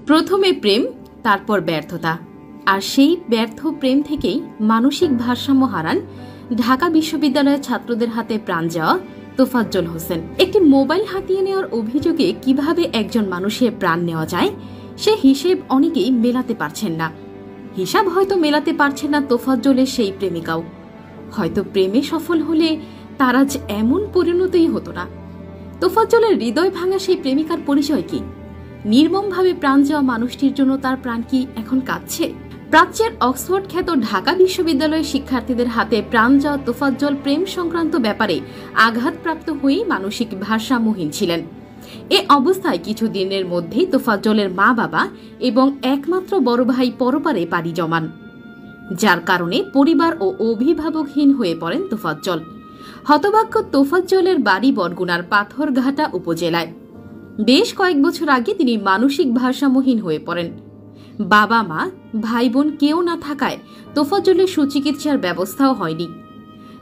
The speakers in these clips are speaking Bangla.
প্রথমে প্রেম, তারপর ব্যর্থতা, আর সেই ব্যর্থ প্রেম থেকেই মানসিক ভারসাম্য হারান ঢাকা বিশ্ববিদ্যালয়ের ছাত্রদের হাতে প্রাণ যাওয়া তোফাজ্জল হোসেন। একটি মোবাইল হাতিয়ে নেওয়ার অভিযোগে কিভাবে একজন মানুষের প্রাণ নেওয়া যায় সে হিসেব অনেকেই মেলাতে পারছেন না। হিসাব হয়তো মেলাতে পারছেন না তোফাজ্জলের সেই প্রেমিকাও। হয়তো প্রেমে সফল হলে তার আজ এমন পরিণতিই হতো না। তোফাজ্জলের হৃদয় ভাঙা সেই প্রেমিকার পরিচয় কি? নির্মমভাবে প্রাণ যাওয়া মানুষটির জন্য তার প্রাণ কি এখন কাঁদছে? প্রাচ্যের অক্সফোর্ড খ্যাত ঢাকা বিশ্ববিদ্যালয়ের শিক্ষার্থীদের হাতে প্রাণ যাওয়া তোফাজ্জল প্রেম সংক্রান্ত ব্যাপারে আঘাতপ্রাপ্ত হয়েই মানসিক ভারসাম্যহীন ছিলেন। এ অবস্থায় কিছুদিনের মধ্যেই তোফাজ্জলের মা বাবা এবং একমাত্র বড় ভাই পরপারে পাড়ি জমান, যার কারণে পরিবার ও অভিভাবকহীন হয়ে পড়েন তোফাজ্জল। হতভাগ্য তোফাজ্জলের বাড়ি বরগুনার পাথরঘাটা উপজেলায়। বেশ কয়েক বছর আগে তিনি মানসিক ভারসাম্যহীন হয়ে পড়েন। বাবা মা ভাই বোন কেউ না থাকায় তোফাজ্জলের সুচিকিৎসার ব্যবস্থাও হয়নি।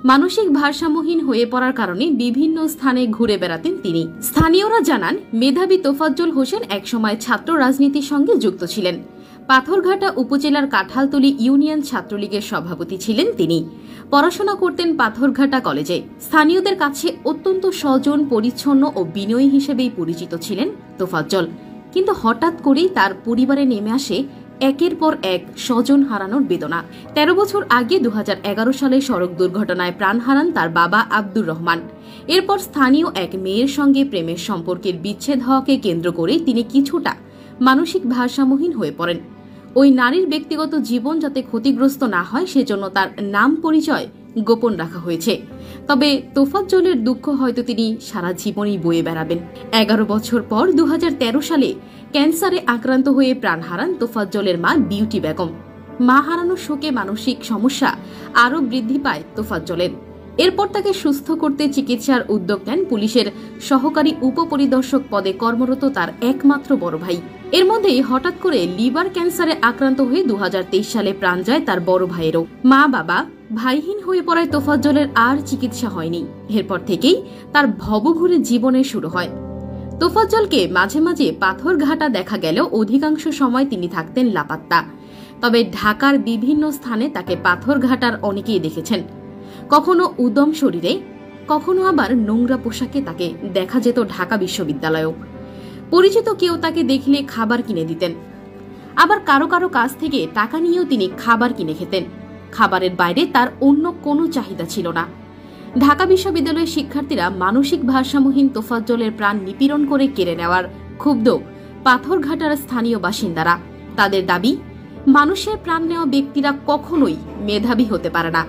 মানসিক ভারসাম্যহীন হয়ে পড়ার কারণে বিভিন্ন স্থানে ঘুরে বেড়াতেন তিনি। স্থানীয়রা জানান, মেধাবী তোফাজ্জল হোসেন একসময় ছাত্র রাজনীতির সঙ্গে যুক্ত ছিলেন। পাথরঘাটা উপজেলার কাঁঠালতলী ইউনিয়ন ছাত্রলীগের সভাপতি ছিলেন তিনি। পড়াশোনা করতেন পাথরঘাটা কলেজে। স্থানীয়দের কাছে অত্যন্ত সজন, পরিচ্ছন্ন ও বিনয়ী হিসেবেই পরিচিত ছিলেন তোফাজ্জল। কিন্তু হঠাৎ করেই তার পরিবারে নেমে আসে একের পর এক স্বজন হারানোর বেদনা। ১৩ বছর আগে ২০১১ সালে সড়ক দুর্ঘটনায় প্রাণ হারান তার বাবা আব্দুর রহমান। এরপর স্থানীয় এক মেয়ের সঙ্গে প্রেমের সম্পর্কের বিচ্ছেদ হওয়াকে কেন্দ্র করে তিনি কিছুটা মানসিক ভারসাম্যহীন হয়ে পড়েন। ওই নারীর ব্যক্তিগত জীবন যাতে ক্ষতিগ্রস্ত না হয় সেজন্য তার নাম পরিচয় গোপন রাখা হয়েছে। তবে তোফাজ্জলের দুঃখ হয়তো তিনি সারা জীবনই বয়ে বেড়াবেন। ১১ বছর পর ২০১৩ সালে ক্যান্সারে আক্রান্ত হয়ে প্রাণ হারান তোফাজ্জলের মা বিউটি বেগম। মা হারানোর শোকে মানসিক সমস্যা আরও বৃদ্ধি পায় তোফাজ্জলের। এরপর তাকে সুস্থ করতে চিকিৎসার উদ্যোগ নেন পুলিশের সহকারী উপপরিদর্শক পদে কর্মরত তার একমাত্র বড় ভাই। এর মধ্যেই হঠাৎ করে লিভার ক্যান্সারে আক্রান্ত হয়ে ২০২৩ সালে প্রাণ যায় তার বড় ভাইয়েরও। মা বাবা ভাইহীন হয়ে পড়ায় তোফাজ্জলের আর চিকিৎসা হয়নি। এরপর থেকেই তার ভবঘুরে জীবনের শুরু হয়। তোফাজ্জলকে মাঝে মাঝে পাথরঘাটা দেখা গেলেও অধিকাংশ সময় তিনি থাকতেন লাপাত্তা। তবে ঢাকার বিভিন্ন স্থানে তাকে পাথরঘাটার অনেকেই দেখেছেন। কখনো উদম শরীরে, কখনো আবার নোংরা পোশাকে তাকে দেখা যেত ঢাকা বিশ্ববিদ্যালয়েও। পরিচিত কেউ তাকে দেখলে খাবার কিনে দিতেন। আবার কারো কারো কাছ থেকে টাকা নিয়েও তিনি খাবার কিনে খেতেন। খাবারের বাইরে তার অন্য কোনো চাহিদা ছিল না। ঢাকা বিশ্ববিদ্যালয়ের শিক্ষার্থীরা মানসিক ভারসাম্যহীন তোফাজ্জলের প্রাণ নিপীড়ন করে কেড়ে নেওয়ার ক্ষুব্ধ পাথরঘাটার স্থানীয় বাসিন্দারা। তাদের দাবি, মানুষের প্রাণ নেওয়া ব্যক্তিরা কখনোই মেধাবী হতে পারে না।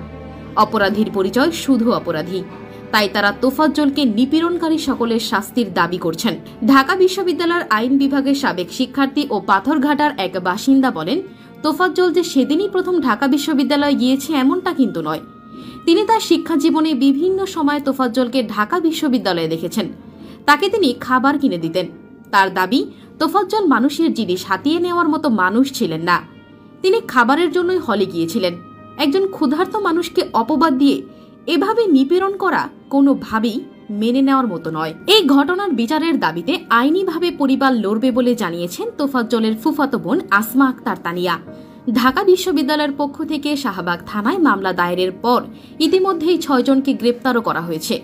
অপরাধীর পরিচয় শুধু অপরাধী। তাই তারা তোফাজ্জলকে নিপীড়নকারী সকলের শাস্তির দাবি করছেন। ঢাকা বিশ্ববিদ্যালয়ের আইন বিভাগের সাবেক শিক্ষার্থী ও পাথরঘাটার এক বাসিন্দা বলেন, তোফাজ্জল যে সেদিনই প্রথম ঢাকা বিশ্ববিদ্যালয়ে গিয়েছে এমনটা কিন্তু নয়। তিনি তার শিক্ষা জীবনে বিভিন্ন সময় তোফাজ্জলকে ঢাকা বিশ্ববিদ্যালয়ে দেখেছেন। তাকে তিনি খাবার কিনে দিতেন। তার দাবি, তোফাজ্জল মানুষের জিনিস হাতিয়ে নেওয়ার মতো মানুষ ছিলেন না। তিনি খাবারের জন্যই হলে গিয়েছিলেন। একজন ক্ষুধার্ত মানুষকে অপবাদ দিয়ে এভাবে নিপীড়ন করা কোনোভাবেই মেনে নেওয়ার মতো নয়। এই ঘটনার বিচারের দাবিতে আইনিভাবে পরিবার লড়বে বলে জানিয়েছেন তোফাজ্জলের ফুফাতো বোন আসমা আক্তার তানিয়া। ঢাকা বিশ্ববিদ্যালয়ের পক্ষ থেকে শাহবাগ থানায় মামলা দায়েরের পর ইতিমধ্যেই ৬ জনকে গ্রেপ্তারও করা হয়েছে।